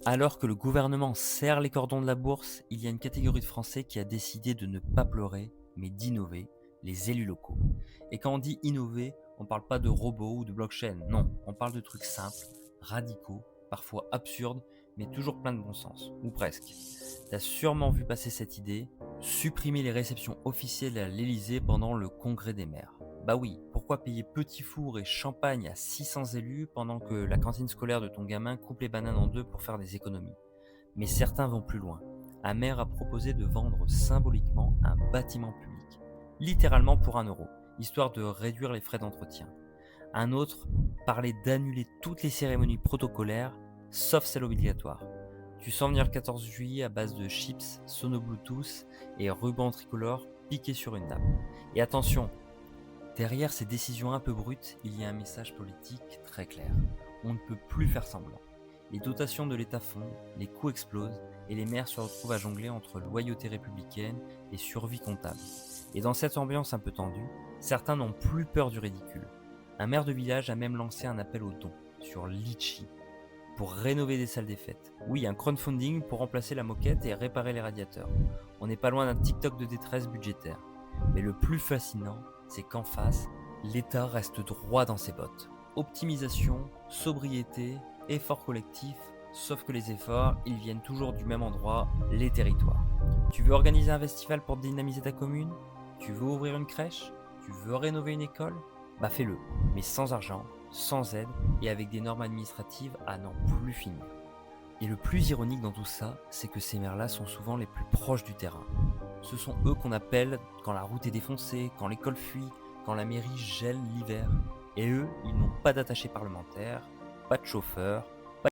Alors que le gouvernement serre les cordons de la bourse, il y a une catégorie de Français qui a décidé de ne pas pleurer, mais d'innover, les élus locaux. Et quand on dit innover, on ne parle pas de robots ou de blockchain, non, on parle de trucs simples, radicaux, parfois absurdes, mais toujours plein de bon sens, ou presque. T'as sûrement vu passer cette idée, supprimer les réceptions officielles à l'Élysée pendant le congrès des maires. Bah oui, pourquoi payer petit four et champagne à 600 élus pendant que la cantine scolaire de ton gamin coupe les bananes en deux pour faire des économies? Mais certains vont plus loin. Un maire a proposé de vendre symboliquement un bâtiment public, littéralement pour 1 euro, histoire de réduire les frais d'entretien. Un autre parlait d'annuler toutes les cérémonies protocolaires, sauf celles obligatoires. Tu sens venir le 14 juillet à base de chips, sono Bluetooth et rubans tricolores piqués sur une nappe. Et attention, derrière ces décisions un peu brutes, il y a un message politique très clair. On ne peut plus faire semblant. Les dotations de l'État fondent, les coûts explosent et les maires se retrouvent à jongler entre loyauté républicaine et survie comptable. Et dans cette ambiance un peu tendue, certains n'ont plus peur du ridicule. Un maire de village a même lancé un appel aux dons sur Litchi pour rénover des salles des fêtes. Oui, un crowdfunding pour remplacer la moquette et réparer les radiateurs. On n'est pas loin d'un TikTok de détresse budgétaire. Mais le plus fascinant, c'est qu'en face, l'État reste droit dans ses bottes. Optimisation, sobriété, effort collectif, sauf que les efforts, ils viennent toujours du même endroit, les territoires. Tu veux organiser un festival pour dynamiser ta commune? Tu veux ouvrir une crèche? Tu veux rénover une école? Bah fais-le, mais sans argent, sans aide et avec des normes administratives à n'en plus finir. Et le plus ironique dans tout ça, c'est que ces maires-là sont souvent les plus proches du terrain. Ce sont eux qu'on appelle quand la route est défoncée, quand l'école fuit, quand la mairie gèle l'hiver. Et eux, ils n'ont pas d'attaché parlementaire, pas de chauffeur,